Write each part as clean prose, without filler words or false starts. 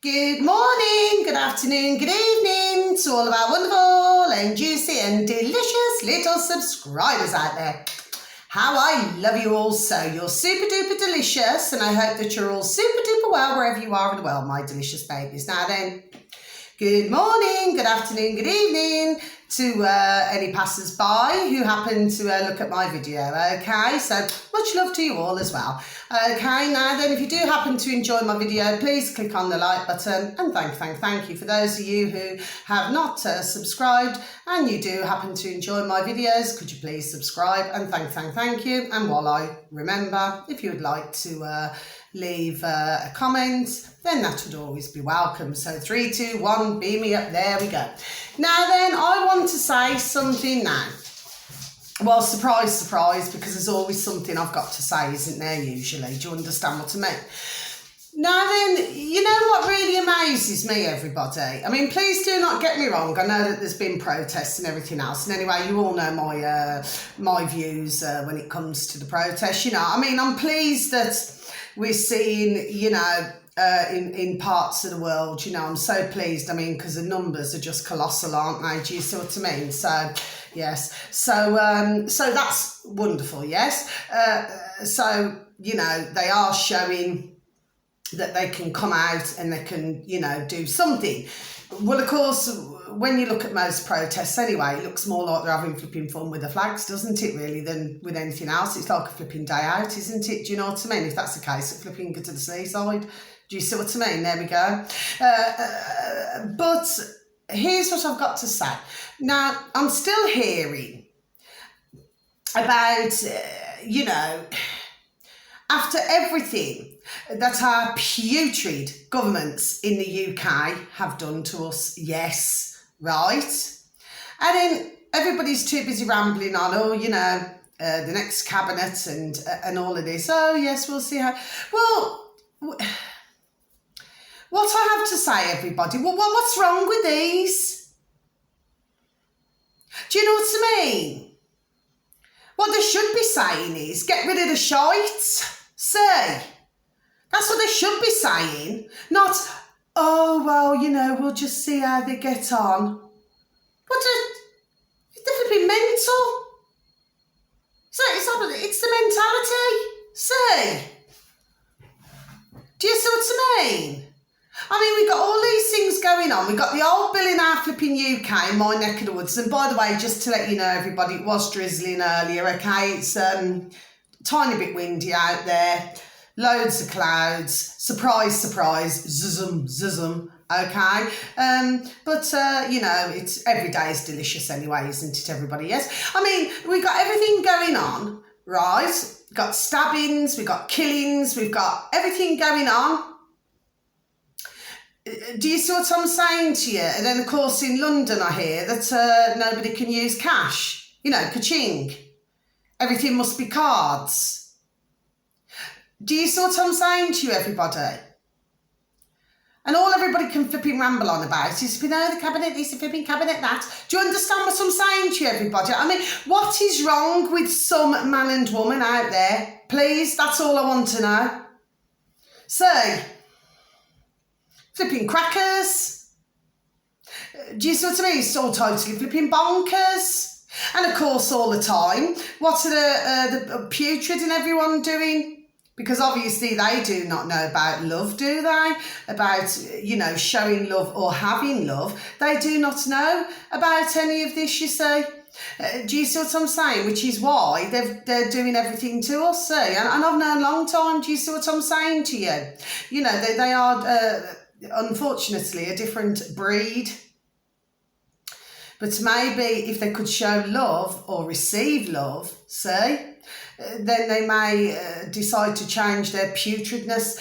Good morning, good afternoon, good evening to all of our wonderful and juicy and delicious little subscribers out there. How I love you all so. You're super duper delicious, and I hope that you're all super duper well wherever you are in the world, my delicious babies. Now then, good morning, good afternoon, good evening to any passers-by who happen to look at my video, okay? So much love to you all as well. Okay, now then, if you do happen to enjoy my video, please click on the like button, and thank you. For those of you who have not subscribed and you do happen to enjoy my videos, could you please subscribe, and thank you. And while I remember, if you would like to leave a comment, then that would always be welcome. So 3, 2, 1, beam me up, there we go. Now then, I want to say something now. Well, surprise, because there's always something I've got to say, isn't there, usually? Do you understand what I mean? Now then, you know what really amazes me, everybody? I mean, please do not get me wrong. I know that there's been protests and everything else. And anyway, you all know my views when it comes to the protests. You know, I mean, I'm pleased that we're seeing, you know, in parts of the world, you know, I'm so pleased. I mean, because the numbers are just colossal, aren't they? Do you see what I mean? So, yes. So that's wonderful, yes. So, you know, they are showing that they can come out and they can, you know, do something. Well, of course, when you look at most protests anyway, it looks more like they're having flipping fun with the flags, doesn't it, really, than with anything else. It's like a flipping day out, isn't it? Do you know what I mean? If that's the case, at flipping go to the seaside. Do you see what I mean? There we go. But here's what I've got to say. Now, I'm still hearing about, you know, after everything that our putrid governments in the UK have done to us, yes, right? And then everybody's too busy rambling on, oh, you know, the next cabinet and all of this. Oh, yes, we'll see how. Well, what I have to say, everybody, what's wrong with these? Do you know what I mean? What they should be saying is, get rid of the shite. See? That's what they should be saying. Not, oh, well, you know, we'll just see how they get on. They're flipping mental. So it's the mentality. See? Do you see what I mean? I mean, we've got all these things going on. We've got the old bill in our flipping UK, in my neck of the woods. And by the way, just to let you know, everybody, it was drizzling earlier, okay? It's tiny bit windy out there. Loads of clouds. Surprise, zuzzum, okay? But, you know, it's every day is delicious anyway, isn't it, everybody? Yes? I mean, we've got everything going on, right? We've got stabbings, we've got killings, we've got everything going on. Do you see what I'm saying to you? And then, of course, in London, I hear that nobody can use cash. You know, ka-ching. Everything must be cards. Do you see what I'm saying to you, everybody? And all everybody can flipping ramble on about is, you know, the cabinet this, the flipping cabinet that. Do you understand what I'm saying to you, everybody? I mean, what is wrong with some man and woman out there? Please, that's all I want to know. See? Flipping crackers. Do you see what I mean? It's all totally flipping bonkers. And of course, all the time, what are the putrid and everyone doing? Because obviously they do not know about love, do they? About, you know, showing love or having love. They do not know about any of this, you see. Do you see what I'm saying? Which is why they're doing everything to us, see? And I've known a long time. Do you see what I'm saying to you? You know, they are... unfortunately, a different breed. But maybe if they could show love or receive love, see, then they may decide to change their putridness.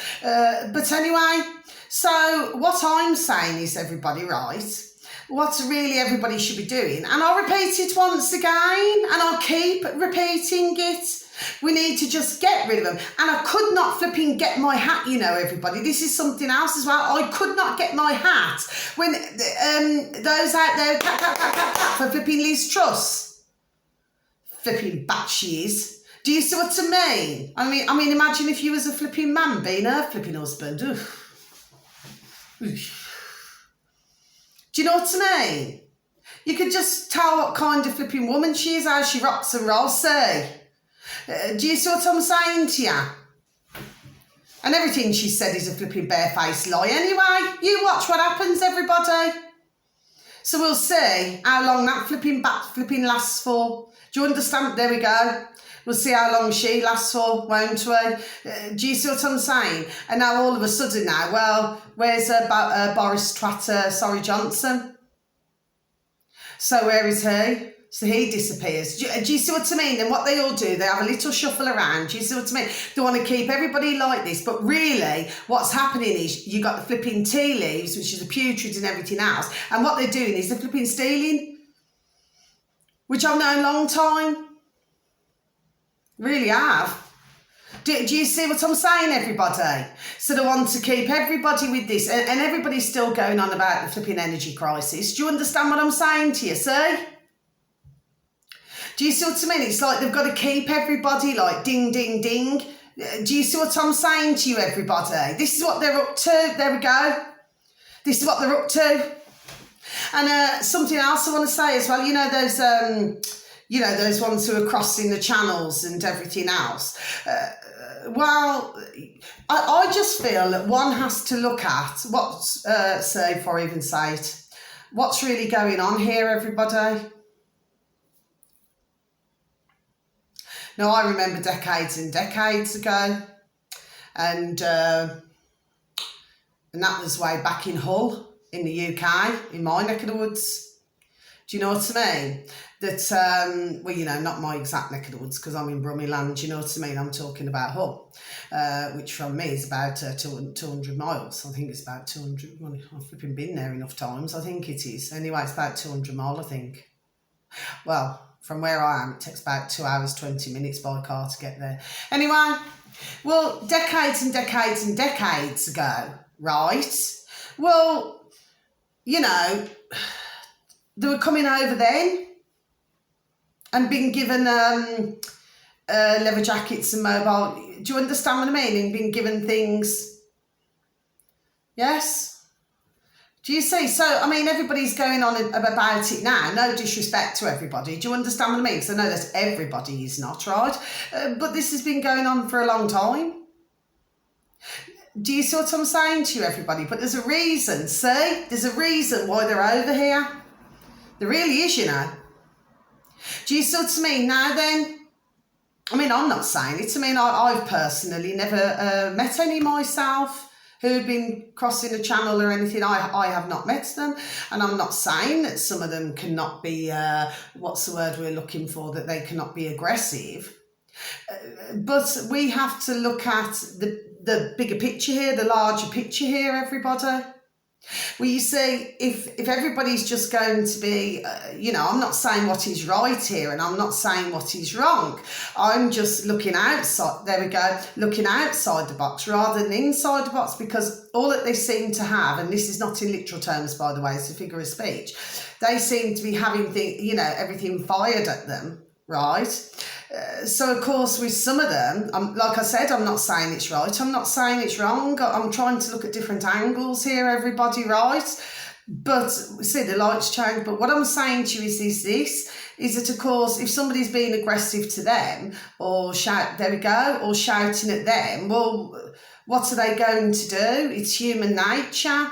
But anyway, so what I'm saying is, everybody, right, what really everybody should be doing, and I'll repeat it once again, and I'll keep repeating it, we need to just get rid of them. And I could not flipping get my hat, you know, everybody. This is something else as well. I could not get my hat when those out there for flipping Liz Truss. Flipping bat she is. Do you see what I mean? I mean, imagine if you was a flipping man being her flipping husband. Oof. Do you know what I mean? You could just tell what kind of flipping woman she is, how she rocks and rolls, see? Do you see what I'm saying to you? And everything she said is a flipping barefaced lie anyway. You watch what happens, everybody. So we'll see how long that flipping lasts for. Do you understand? There we go. We'll see how long she lasts for, won't we? Do you see what I'm saying? And now all of a sudden now, well, where's Boris Twatter, Johnson? So where is he? So he disappears. Do you see what I mean? And what they all do, they have a little shuffle around. Do you see what I mean? They want to keep everybody like this. But really, what's happening is you got the flipping tea leaves, which is the putrid and everything else. And what they're doing is they're flipping stealing, which I've known a long time. Really have. Do you see what I'm saying, everybody? So they want to keep everybody with this. And everybody's still going on about the flipping energy crisis. Do you understand what I'm saying to you, see? Do you see what I mean? It's like they've got to keep everybody like ding, ding, ding. Do you see what I'm saying to you, everybody? This is what they're up to. There we go. This is what they're up to. And something else I want to say as well, those ones who are crossing the channels and everything else. Well, I just feel that one has to look at what's, before I even say it, what's really going on here, everybody. Now, I remember decades and decades ago, and that was way back in Hull, in the UK, in my neck of the woods. Do you know what I mean? That, not my exact neck of the woods, because I'm in Brummyland, you know what I mean? I'm talking about Hull, which from me is about 200 miles. I think it's about 200, well, I've flipping been there enough times, I think it is. Anyway, it's about 200 miles, I think. Well, from where I am, it takes about 2 hours, 20 minutes by car to get there. Anyway, well, decades and decades and decades ago, right? Well, they were coming over then and being given leather jackets and mobile. Do you understand what I mean? And being given things. Yes? Do you see? So, I mean, everybody's going on about it now. No disrespect to everybody. Do you understand what I mean? Because I know that everybody is not, right? But this has been going on for a long time. Do you see what I'm saying to you, everybody? But there's a reason, see? There's a reason why they're over here. There really is, you know. Do you see what I mean? Now then, I mean, I'm not saying it. I mean, I've personally never met any myself who've been crossing the channel or anything. I have not met them, and I'm not saying that some of them cannot be, what's the word we're looking for, that they cannot be aggressive. But we have to look at the bigger picture here, the larger picture here, everybody. Well, you see, if everybody's just going to be, I'm not saying what is right here, and I'm not saying what is wrong. I'm just looking outside, there we go, looking outside the box rather than inside the box, because all that they seem to have, and this is not in literal terms, by the way, it's a figure of speech, they seem to be having, everything fired at them, right? So, of course, with some of them, like I said, I'm not saying it's right. I'm not saying it's wrong. I'm trying to look at different angles here, everybody, right? But, see, the lights change. But what I'm saying to you is that, of course, if somebody's being aggressive to them or shouting at them, well, what are they going to do? It's human nature.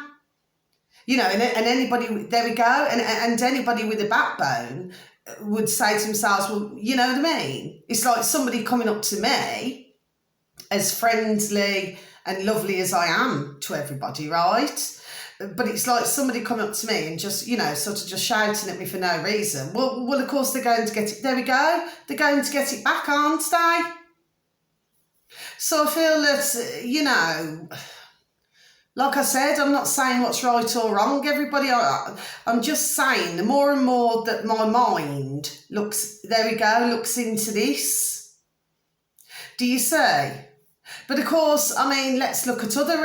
And anybody, there we go, and anybody with a backbone would say to themselves, well, you know what I mean? It's like somebody coming up to me, as friendly and lovely as I am to everybody, right? But it's like somebody coming up to me and just, sort of just shouting at me for no reason. Well, of course they're going to get it. There we go. They're going to get it back, aren't they? So I feel that, like I said, I'm not saying what's right or wrong, everybody. I'm just saying the more and more that my mind looks into this. Do you see? But of course, I mean, let's look at other,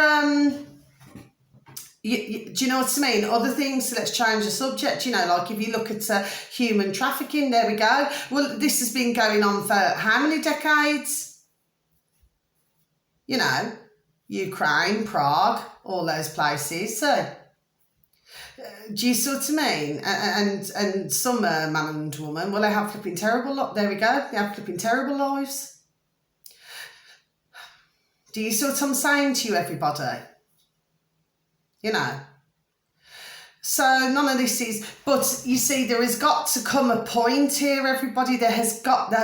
do you know what I mean? Other things, so let's change the subject, like if you look at human trafficking, there we go. Well, this has been going on for how many decades? Ukraine, Prague, all those places. So, do you see what I mean? And some man and woman, well, they have flipping terrible, there we go, they have flipping terrible lives. Do you see what I'm saying to you, everybody? You know. So none of this is, but you see, there has got to come a point here, everybody. There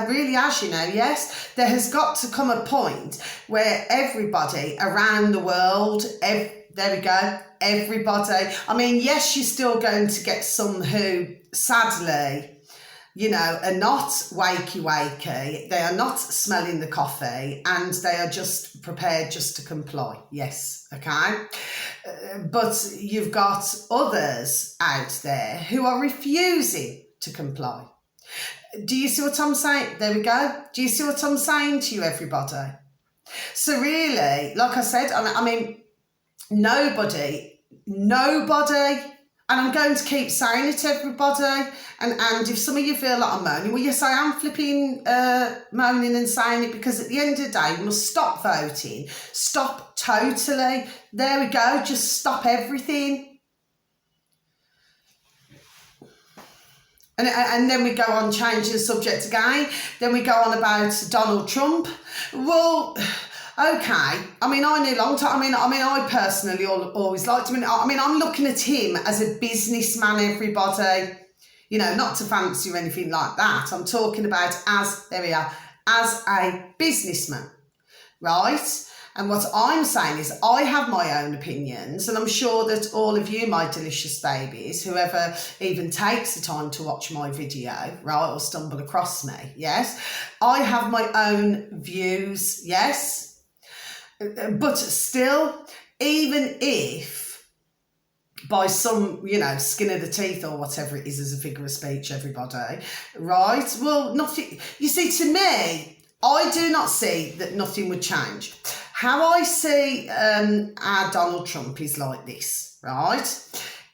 really has, you know, yes, there has got to come a point where everybody around the world, there we go, everybody. I mean, yes, you're still going to get some who, sadly, you know, are not wakey, they are not smelling the coffee, and they are just prepared just to comply. Yes, okay? But you've got others out there who are refusing to comply. Do you see what I'm saying? There we go. Do you see what I'm saying to you, everybody? So really, like I said, I mean, nobody, and I'm going to keep saying it to everybody, and if some of you feel like I'm moaning, well, yes, I am flipping moaning and saying it, because at the end of the day, we must stop voting, stop totally, there we go, just stop everything. And then we go on changing the subject again, then we go on about Donald Trump. Well, okay, I mean, I knew a long time, I personally always liked him. I mean, I'm looking at him as a businessman, everybody. You know, not to fancy or anything like that. I'm talking about as a businessman, right? And what I'm saying is I have my own opinions, and I'm sure that all of you, my delicious babies, whoever even takes the time to watch my video, right, or stumble across me, yes, I have my own views, yes. But still, even if by some, you know, skin of the teeth or whatever it is as a figure of speech, everybody, right? Well, nothing, you see, to me, I do not see that nothing would change. How I see our Donald Trump is like this, right?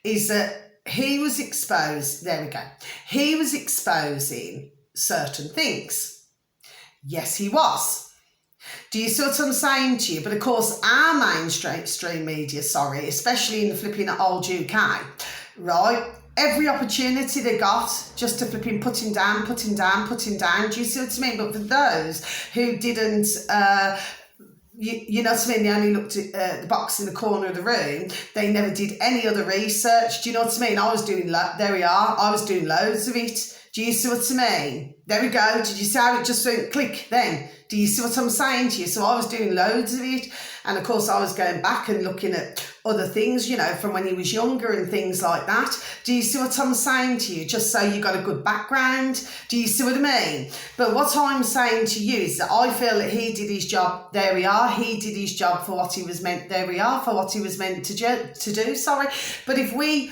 Is that he was exposed, there we go, he was exposing certain things. Yes, he was. Do you see what I'm saying to you? But of course, our mainstream media, especially in the flipping old UK, right? Every opportunity they got just to flipping put him down. Do you see what I mean? But for those who didn't, you know what I mean? They only looked at the box in the corner of the room. They never did any other research. Do you know what I mean? I was doing loads of it. Do you see what I mean? There we go. Did you see how it just went click then? Do you see what I'm saying to you? So I was doing loads of it. And of course, I was going back and looking at other things, you know, from when he was younger and things like that. Do you see what I'm saying to you? Just so you got a good background. Do you see what I mean? But what I'm saying to you is that I feel that he did his job. There we are. He did his job for what he was meant. There we are. For what he was meant to do. But if we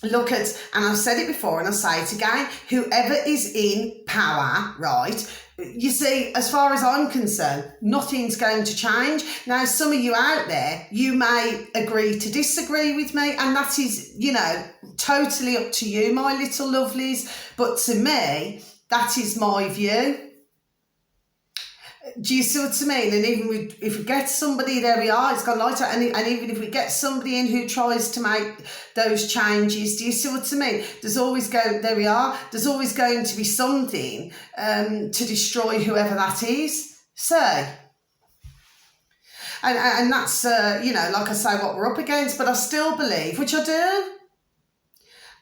look at, and I've said it before and I'll say it again, whoever is in power, right, you see, as far as I'm concerned, nothing's going to change. Now, some of you out there, you may agree to disagree with me, and that is, you know, totally up to you, my little lovelies. But to me, that is my view. Do you see what I mean? And even if we get somebody, there we are, it's gone lighter. And even if we get somebody in who tries to make those changes, do you see what I mean? There's always going to be something to destroy whoever that is. So, and that's, you know, like I say, what we're up against. But I still believe, which I do,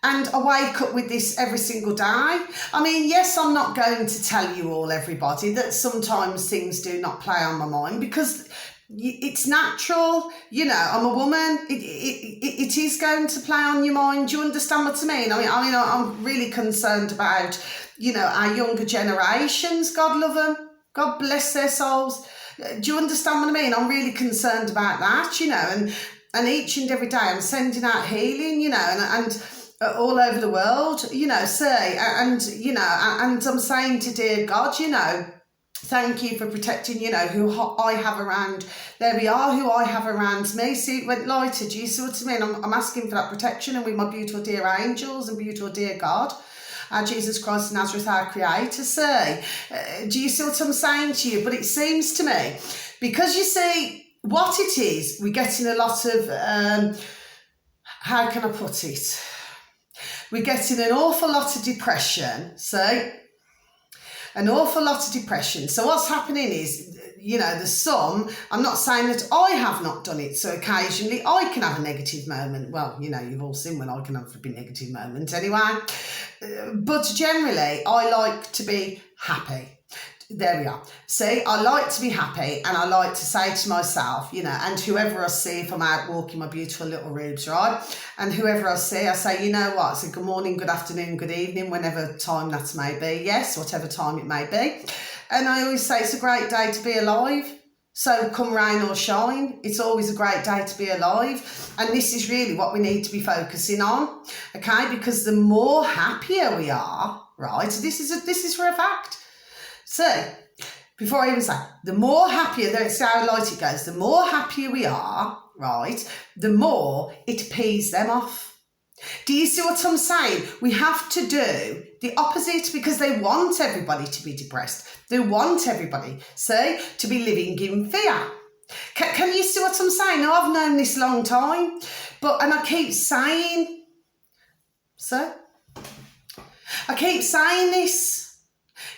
and I wake up with this every single day. I mean, yes, I'm not going to tell you all, everybody, that sometimes things do not play on my mind, because it's natural. You know, I'm a woman. It is going to play on your mind. Do you understand what I mean? I mean, I'm really concerned about, you know, our younger generations. God love them. God bless their souls. Do you understand what I mean? I'm really concerned about that, you know, and each and every day I'm sending out healing, you know, and all over the world, you know, you know, and I'm saying to dear God, you know, thank you for protecting, you know, who I have around. There we are, who I have around me. See, it went lighter. Do you see what I mean? I'm asking for that protection, and with my beautiful dear angels and beautiful dear God, our Jesus Christ of Nazareth, our Creator. See, do you see what I'm saying to you? But it seems to me, because you see, what it is, we're getting a lot of, how can I put it? We're getting an awful lot of depression, so an awful lot of depression. So what's happening is, there's some, I'm not saying that I have not done it, so occasionally I can have a negative moment. Well, you've all seen when I can have a negative moment anyway. But generally, I like to be happy. There we are. See, I like to be happy, and I like to say to myself, and whoever I see, if I'm out walking my beautiful little rubes, right? And whoever I see, I say, you know what? I say good morning, good afternoon, good evening, whenever time that may be. Yes, whatever time it may be. And I always say it's a great day to be alive. So come rain or shine, it's always a great day to be alive. And this is really what we need to be focusing on, okay? Because the more happier we are, right? This is for a fact. So, before I even say, the more happier, that's how light it goes, the more happier we are, right, the more it pees them off. Do you see what I'm saying? We have to do the opposite, because they want everybody to be depressed. They want everybody, see, to be living in fear. Can you see what I'm saying? Now, I've known this long time, and I keep saying, I keep saying this.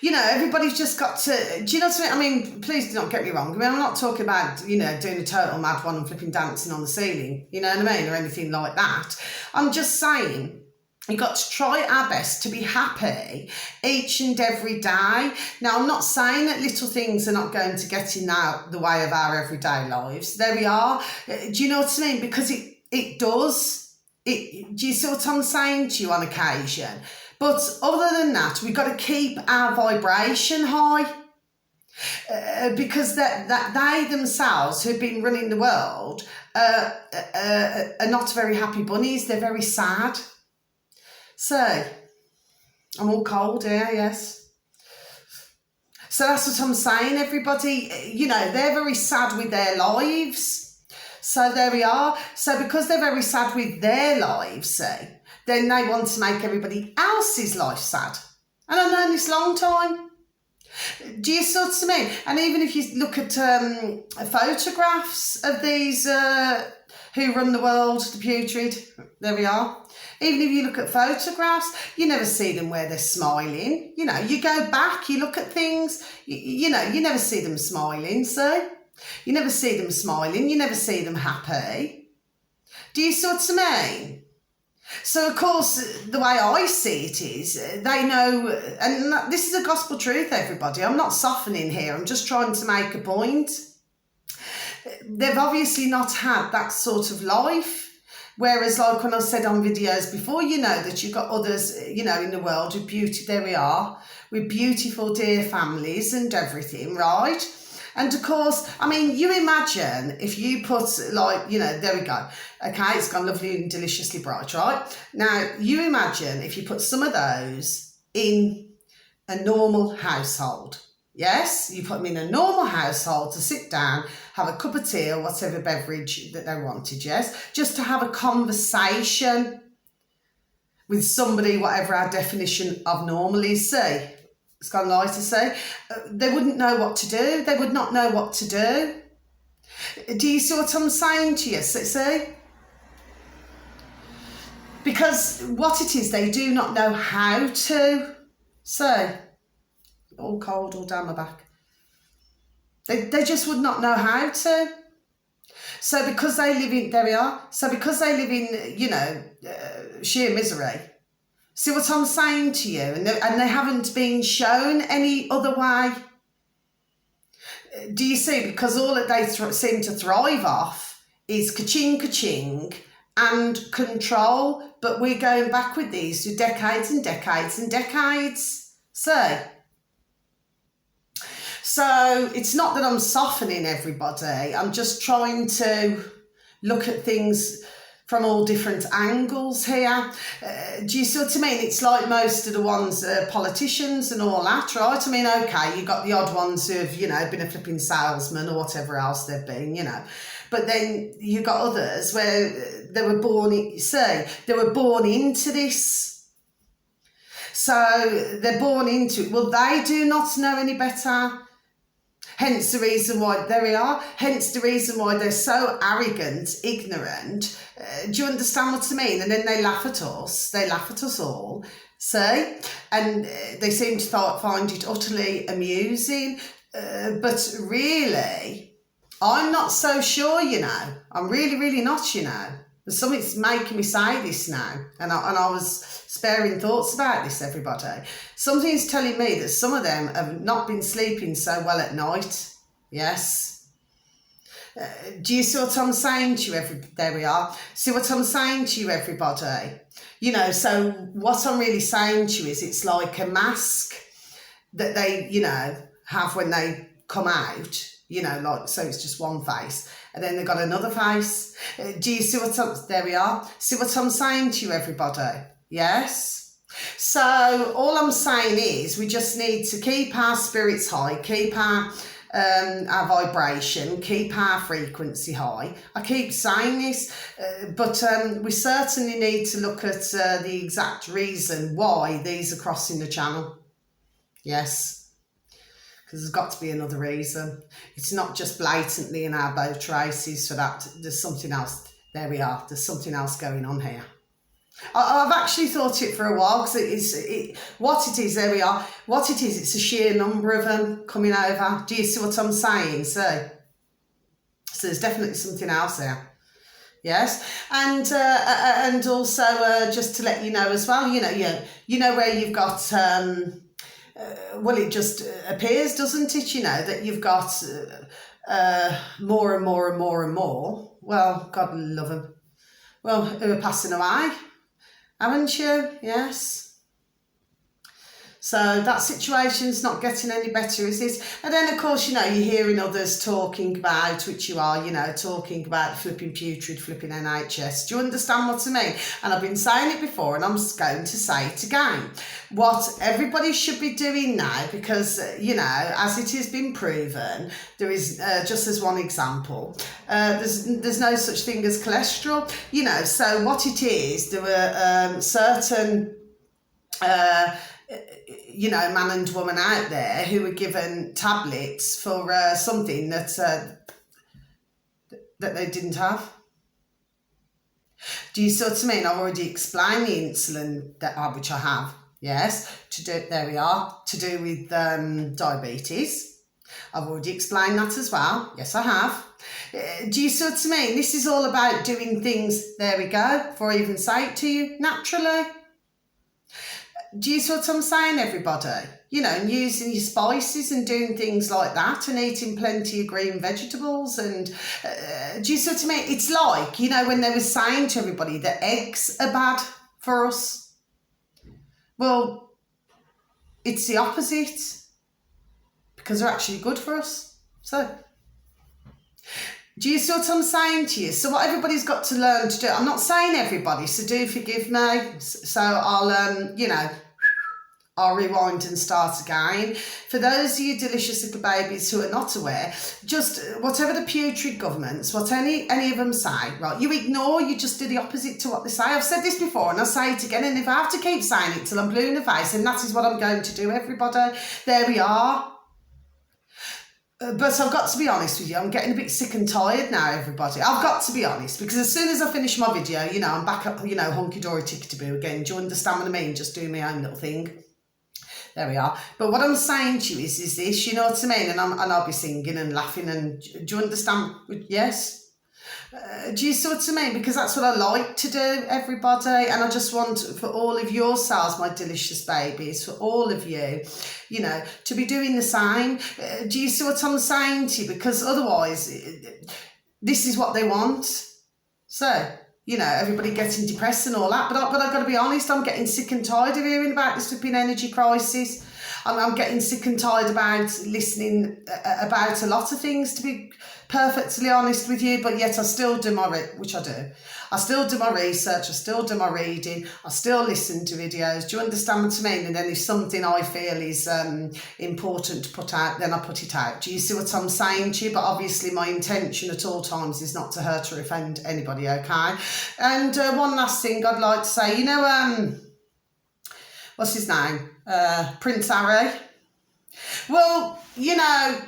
Everybody's just got to, do you know what I mean? I mean, please do not get me wrong. I'm not talking about, doing a total mad one and flipping dancing on the ceiling, you know what I mean? Or anything like that. I'm just saying, you've got to try our best to be happy each and every day. Now, I'm not saying that little things are not going to get in the way of our everyday lives. There we are. Do you know what I mean? Because it does. Do you see what I'm saying to you on occasion? But other than that, we've got to keep our vibration high, because that they themselves, who've been running the world, are not very happy bunnies. They're very sad. So, I'm all cold here, yes. So that's what I'm saying, everybody. They're very sad with their lives. So there we are. So because they're very sad with their lives, then they want to make everybody else's life sad. And I've known this long time. Do you see what I mean? And even if you look at photographs of these who run the world, the putrid, there we are. Even if you look at photographs, you never see them where they're smiling. You go back, you look at things, you never see them smiling, so you never see them smiling, you never see them happy. Do you see what I mean? So, of course, the way I see it is, they know, and this is a gospel truth, everybody. I'm not softening here. I'm just trying to make a point. They've obviously not had that sort of life. Whereas, like when I said on videos before, that you've got others, in the world with beauty, there we are, with beautiful, dear families and everything, right? And of course, I mean, you imagine if you put there we go. Okay, it's gone lovely and deliciously bright, right? Now, you imagine if you put some of those in a normal household. Yes, you put them in a normal household to sit down, have a cup of tea or whatever beverage that they wanted, yes? Just to have a conversation with somebody, whatever our definition of normal is, see? It's gone light to say, they wouldn't know what to do. They would not know what to do. Do you see what I'm saying to you? See? Because what it is, they do not know how to. So, all cold, all down my back. They just would not know how to. So because they live in, there we are. So because they live in, sheer misery. See what I'm saying to you? And they haven't been shown any other way. Do you see? Because all that they seem to thrive off is ka-ching, ka-ching and control. But we're going back with these for decades and decades and decades. So it's not that I'm softening everybody. I'm just trying to look at things from all different angles here. Do you see what I mean? It's like most of the ones, politicians and all that, right? I mean, okay, you got the odd ones who have, been a flipping salesman or whatever else they've been, But then you got others where they were born into this. So they're born into it. Well, they do not know any better. Hence the reason why, there we are, hence the reason why they're so arrogant, ignorant. Do you understand what I mean? And then they laugh at us all, see? And they seem to find it utterly amusing. But really, I'm not so sure, you know. I'm really, really not, you know. Something's making me say this now, and I was sparing thoughts about this, everybody. Something's telling me that some of them have not been sleeping so well at night. Yes. Do you see what I'm saying to you? There we are. See what I'm saying to you, everybody? You know, so what I'm really saying to you is it's like a mask that they, you know, have when they come out. You know, like, so it's just one face. And then they've got another face. Do you see there we are. See what I'm saying to you, everybody? Yes? So all I'm saying is we just need to keep our spirits high, keep our vibration, keep our frequency high. I keep saying this, but we certainly need to look at the exact reason why these are crossing the channel. Yes. Because there's got to be another reason. It's not just blatantly in our boat races for that. There's something else. There we are. There's something else going on here. I've actually thought it for a while, because what it is, there we are. What it is, it's a sheer number of them coming over. Do you see what I'm saying? So there's definitely something else there. Yes, and also just to let you know as well, you know where you've got. Well, it just appears, doesn't it, you know, that you've got more and more and more and more. Well, God love them. Well, who are passing away, haven't you? Yes. So that situation's not getting any better, is it? And then, of course, you know, you're hearing others talking about, which you are, you know, talking about flipping putrid, flipping NHS. Do you understand what I mean? And I've been saying it before, and I'm going to say it again. What everybody should be doing now, because, you know, as it has been proven, there is, just as one example, there's no such thing as cholesterol, you know. So what it is, there were certain... you know, man and woman out there who were given tablets for something that they didn't have. Do you see what I mean? I've already explained the insulin which I have. Yes, there we are, to do with diabetes. I've already explained that as well. Yes, I have. Do you see what I mean? This is all about doing things, there we go, before I even say it to you, naturally. Do you see what I'm saying, everybody? You know, and using your spices and doing things like that, and eating plenty of green vegetables. And do you see what I mean? It's like, you know, when they were saying to everybody that eggs are bad for us. Well, it's the opposite, because they're actually good for us. So, do you see what I'm saying to you? So what everybody's got to learn to do, I'm not saying everybody, so do forgive me. So I'll, you know, I'll rewind and start again. For those of you delicious little babies who are not aware, just whatever the putrid governments, what any of them say, right, you ignore, you just do the opposite to what they say. I've said this before and I'll say it again, and if I have to keep saying it till I'm blue in the face, and that is what I'm going to do, everybody. There we are. But I've got to be honest with you, I'm getting a bit sick and tired now, everybody. I've got to be honest, because as soon as I finish my video, you know, I'm back up, you know, hunky-dory tickety-boo again. Do you understand what I mean? Just doing my own little thing. There we are. But what I'm saying to you is this, you know what I mean? And I'll be singing and laughing, and do you understand? Yes? Do you see what I mean? Because that's what I like to do, everybody. And I just want for all of yourselves, my delicious babies, for all of you, you know, to be doing the same. Do you see what I'm saying to you? Because otherwise, this is what they want. So, you know, everybody getting depressed and all that. But I've got to be honest, I'm getting sick and tired of hearing about this flipping energy crisis. I'm getting sick and tired about listening about a lot of things, to be perfectly honest with you, but yet I still do which I do. I still do my research, I still do my reading, I still listen to videos. Do you understand what I mean? And then if something I feel is important to put out, then I put it out. Do you see what I'm saying to you? But obviously my intention at all times is not to hurt or offend anybody, okay? And one last thing I'd like to say, you know, what's his name? Prince Harry. Well, you know,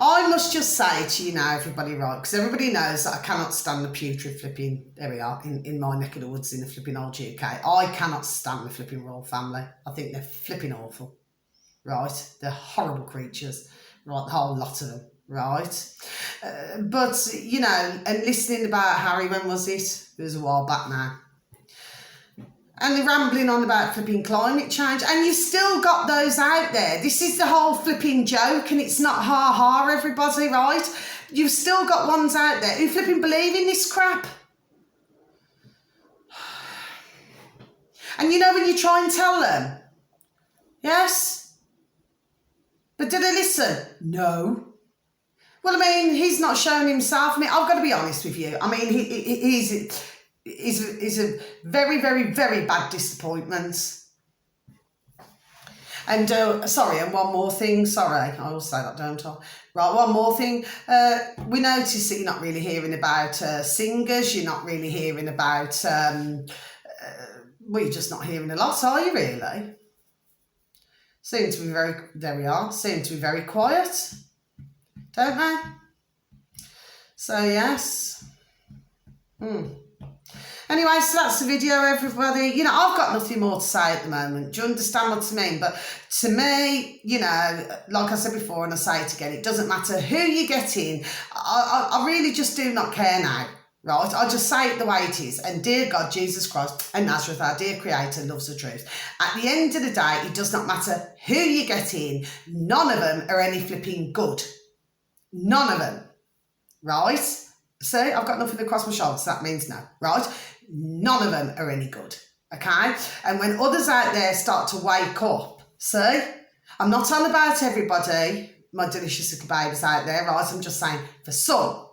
I must just say to you now, everybody, right, because everybody knows that I cannot stand the putrid flipping, there we are, in my neck of the woods in the flipping old UK. I cannot stand the flipping royal family. I think they're flipping awful, right? They're horrible creatures, right, the whole lot of them, right? But, you know, and listening about Harry, when was it? It was a while back now. And they're rambling on about flipping climate change, and you've still got those out there. This is the whole flipping joke, and it's not ha-ha, everybody, right? You've still got ones out there who flipping believe in this crap. And you know when you try and tell them, yes? But do they listen? No. Well, I mean, he's not shown himself. I mean, I've got to be honest with you. I mean, he's a very, very, very bad disappointment. And sorry, and one more thing. Sorry, I will say that, don't I? Right, one more thing. We noticed that you're not really hearing about singers. You're not really hearing about. Well, you're just not hearing a lot, are you? Really? Seem to be very. There we are. Seem to be very quiet, don't they? So yes. Anyway, so that's the video, everybody. You know, I've got nothing more to say at the moment. Do you understand what I mean? But to me, you know, like I said before, and I say it again, it doesn't matter who you get in. I really just do not care now, right? I just say it the way it is. And dear God, Jesus Christ, and Nazareth, our dear Creator, loves the truth. At the end of the day, it does not matter who you get in. None of them are any flipping good. None of them, right? See, I've got nothing across my shoulders, so that means no, right? None of them are any good, okay? And when others out there start to wake up, see, I'm not on about everybody, my delicious little babies out there, right? I'm just saying for some.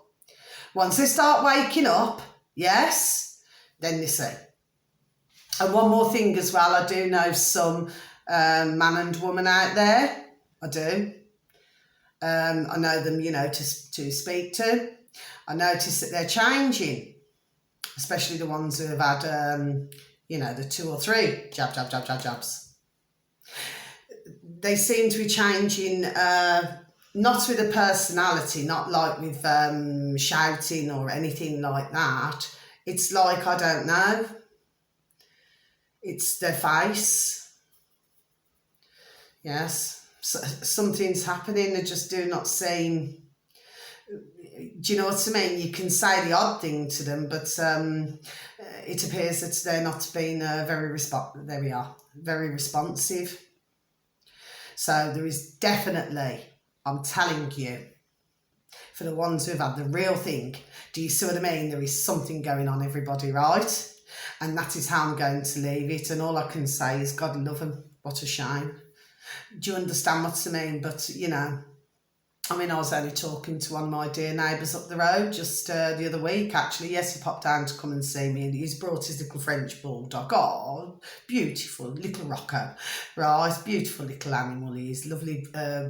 Once they start waking up, yes, then they see. And one more thing as well, I do know some man and woman out there, I do. I know them, you know, to speak to. I notice that they're changing, especially the ones who have had, you know, the 2 or 3 jabs. They seem to be changing, not with a personality, not like with shouting or anything like that. It's like, I don't know, it's their face. Yes, so, something's happening, they just do not seem... Do you know what I mean? You can say the odd thing to them, but it appears that they're not being very responsive. So there is definitely, I'm telling you, for the ones who have had the real thing, do you see what I mean? There is something going on, everybody, right? And that is how I'm going to leave it. And all I can say is, God love them. What a shame. Do you understand what I mean? But, you know, I mean, I was only talking to one of my dear neighbours up the road just the other week, actually. Yes, he popped down to come and see me, and he's brought his little French bulldog. Oh, beautiful little Rocco. Right, beautiful little animal he is. Lovely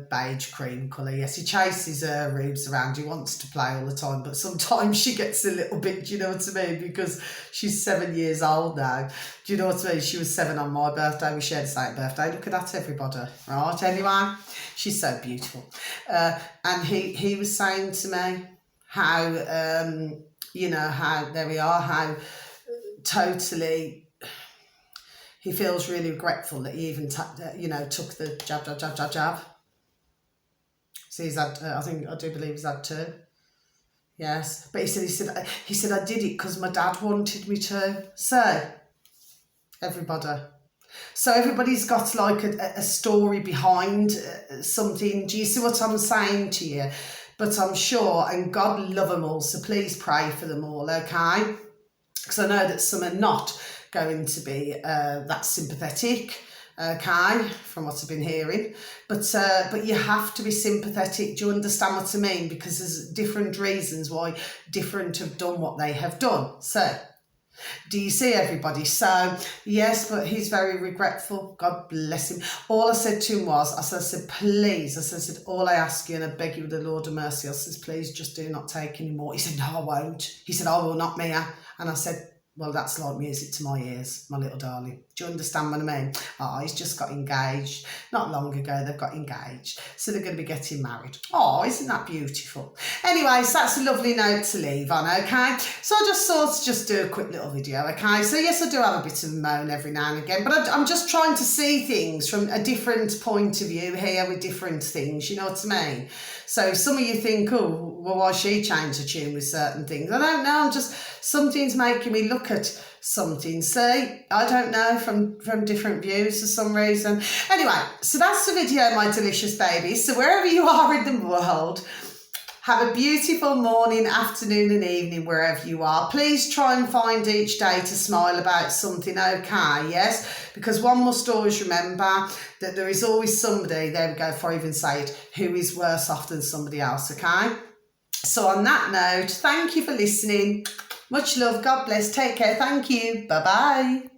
beige cream colour. Yes, he chases Rubes around. He wants to play all the time, but sometimes she gets a little bit, do you know what I mean? Because she's 7 years old now. Do you know what I mean? She was 7 on my birthday. We shared the same birthday. Look at that, everybody. Right, anyway, she's so beautiful. And he was saying to me how, you know, how, there we are, how totally he feels really regretful that he even, you know, took the jab. So he's had, I do believe he's had 2. Yes. But he said, I did it because my dad wanted me to. So, everybody. So everybody's got like a story behind something. Do you see what I'm saying to you? But I'm sure, and God love them all, so please pray for them all, okay? Because I know that some are not going to be that sympathetic, okay, from what I've been hearing. But you have to be sympathetic. Do you understand what I mean? Because there's different reasons why different have done what they have done. So, do you see, everybody? So, yes, but he's very regretful. God bless him. All I said to him was, I said, please, I said, all I ask you, and I beg you with the Lord of mercy, I said, please just do not take any more. He said, no, I won't. He said, I will not, Mia. And I said, well, that's like music to my ears, my little darling. Do you understand what I mean? Oh, he's just got engaged. Not long ago, they've got engaged. So they're going to be getting married. Oh, isn't that beautiful? Anyways, that's a lovely note to leave on, okay? So I just thought to just do a quick little video, okay? So yes, I do have a bit of a moan every now and again, but I'm just trying to see things from a different point of view here with different things, you know what I mean? So some of you think, oh, well, why she changed the tune with certain things? I don't know, something's making me look at something, see? I don't know, from different views for some reason. Anyway, so that's the video, my delicious babies. So wherever you are in the world, have a beautiful morning, afternoon and evening wherever you are. Please try and find each day to smile about something, okay, yes? Because one must always remember that there is always somebody, there we go, before I even say it, who is worse off than somebody else, okay? So on that note, thank you for listening. Much love, God bless, take care, thank you, bye-bye.